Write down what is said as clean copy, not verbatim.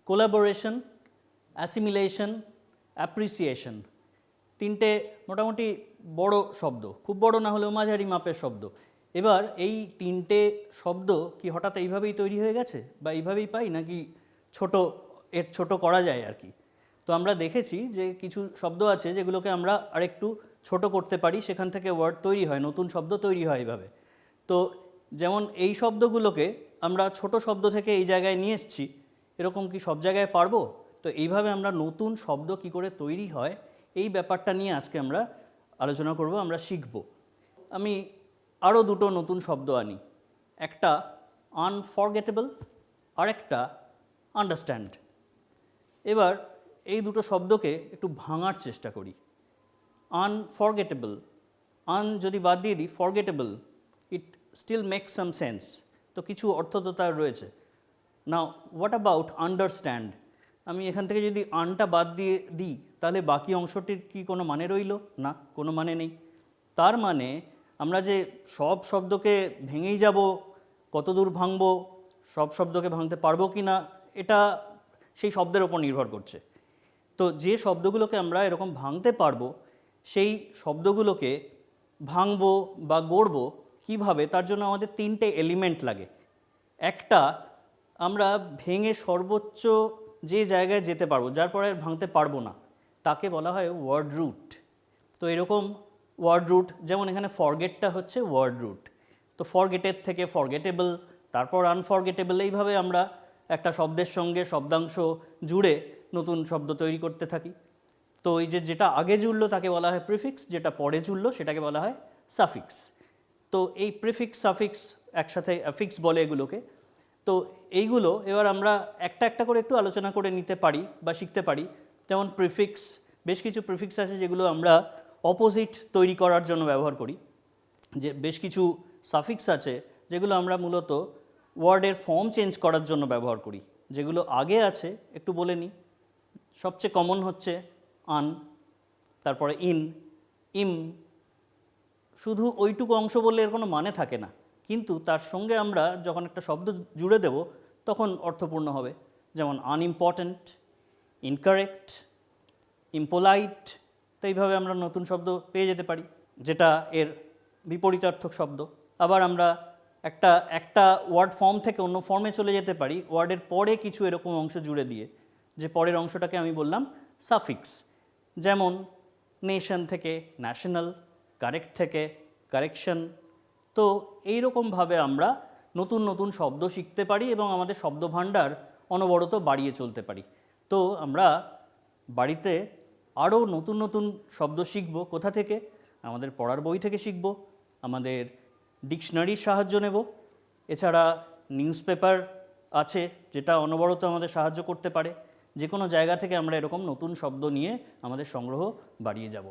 Collaboration, assimilation, appreciation, তিনটে মোটামুটি বড় শব্দ, খুব বড় না হলেও মাঝারি মাপের শব্দ। এবার এই তিনটে শব্দ কি হঠাৎ এইভাবেই তৈরি হয়ে গেছে বা এইভাবেই পাই, নাকি ছোট করা যায় আর কি? তো আমরা দেখেছি যে কিছু শব্দ আছে যেগুলোকে আমরা আরেকটু ছোট করতে পারি, সেখান থেকে ওয়ার্ড তৈরি হয়, নতুন শব্দ তৈরি হয় এইভাবে। তো যেমন এই শব্দগুলোকে আমরা ছোট শব্দ থেকে এই জায়গায় নিয়ে এসেছি, এরকম কি সব জায়গায় পারবো? তো এইভাবে আমরা নতুন শব্দ কি করে তৈরি হয় এই ব্যাপারটা নিয়ে আজকে আমরা আলোচনা করব, আমরা শিখব। আমি আরও দুটো নতুন শব্দ আনি, একটা আনফরগেটেবল আর একটা আন্ডারস্ট্যান্ড। এবার এই দুটো শব্দকে একটু ভাঙার চেষ্টা করি। আনফরগেটেবল, আন যদি বাদ দিয়ে দিই, forgettable, it still make some sense, তো কিছু অর্থ তো তার রয়েছে। Now what about understand? আমি এখান থেকে যদি আনটা বাদ দিয়ে দিই তাহলে বাকি অংশটির কি কোনো মানে রইল? না, কোনো মানে নেই। তার মানে আমরা যে সব শব্দকে ভেঙেই যাব, কত দূর ভাঙবো, সব শব্দকে ভাঙতে পারবো কি না, এটা সেই শব্দের ওপর নির্ভর করছে। তো যে শব্দগুলোকে আমরা এরকম ভাঙতে পারবো, সেই শব্দগুলোকে ভাঙবো বা গড়বো কীভাবে, তার জন্য আমাদের তিনটে এলিমেন্ট লাগে। একটা, আমরা ভেঙে সর্বোচ্চ যে জায়গায় যেতে পারবো, যার পরে আর ভাঙতে পারবো না, তাকে বলা হয় ওয়ার্ড রুট। তো এরকম ওয়ার্ড রুট, যেমন এখানে ফরগেটটা হচ্ছে ওয়ার্ড রুট। তো ফরগেটের থেকে ফরগেটেবল, তারপর আনফরগেটেবল, এইভাবে আমরা একটা শব্দের সঙ্গে শব্দাংশ জুড়ে নতুন শব্দ তৈরি করতে থাকি। তো এই যেটা আগে জুড়লো তাকে বলা হয় প্রিফিক্স, যেটা পরে জুড়লো সেটাকে বলা হয় সাফিক্স। তো এই প্রিফিক্স সাফিক্স একসাথে অ্যাফিক্স বলে এগুলোকে। তো এইগুলো এবার আমরা একটা একটা করে একটু আলোচনা করে নিতে পারি বা শিখতে পারি। যেমন প্রিফিক্স, বেশ কিছু প্রিফিক্স আছে যেগুলো আমরা অপোজিট তৈরি করার জন্য ব্যবহার করি। যে বেশ কিছু সাফিক্স আছে যেগুলো আমরা মূলত ওয়ার্ডের ফর্ম চেঞ্জ করার জন্য ব্যবহার করি। যেগুলো আগে আছে একটু বলে নিই। সবচেয়ে কমন হচ্ছে আন, তারপরে ইন, ইম। শুধু ওইটুকু অংশ বললে এর কোনো মানে থাকে না, কিন্তু তার সঙ্গে আমরা যখন একটা শব্দ জুড়ে দেব তখন অর্থপূর্ণ হবে। যেমন আনইম্পর্ট্যান্ট, ইনকারেক্ট, ইম্পোলাইট। তো এইভাবে আমরা নতুন শব্দ পেয়ে যেতে পারি, যেটা এর বিপরীতার্থক শব্দ। আবার আমরা একটা ওয়ার্ড ফর্ম থেকে অন্য ফর্মে চলে যেতে পারি ওয়ার্ডের পরে কিছু এরকম অংশ জুড়ে দিয়ে, যে পরের অংশটাকে আমি বললাম সাফিক্স। যেমন নেশন থেকে ন্যাশনাল, কারেক্ট থেকে কারেকশন। তো এইরকমভাবে আমরা নতুন নতুন শব্দ শিখতে পারি এবং আমাদের শব্দভাণ্ডার অনবরত বাড়িয়ে চলতে পারি। তো আমরা বাড়িতে আরও নতুন নতুন শব্দ শিখব। কোথা থেকে? আমাদের পড়ার বই থেকে শিখব, আমাদের ডিকশনারির সাহায্য নেব, এছাড়া নিউজ পেপার আছে যেটা অনবরত আমাদের সাহায্য করতে পারে। যে কোনো জায়গা থেকে আমরা এরকম নতুন শব্দ নিয়ে আমাদের সংগ্রহ বাড়িয়ে যাব।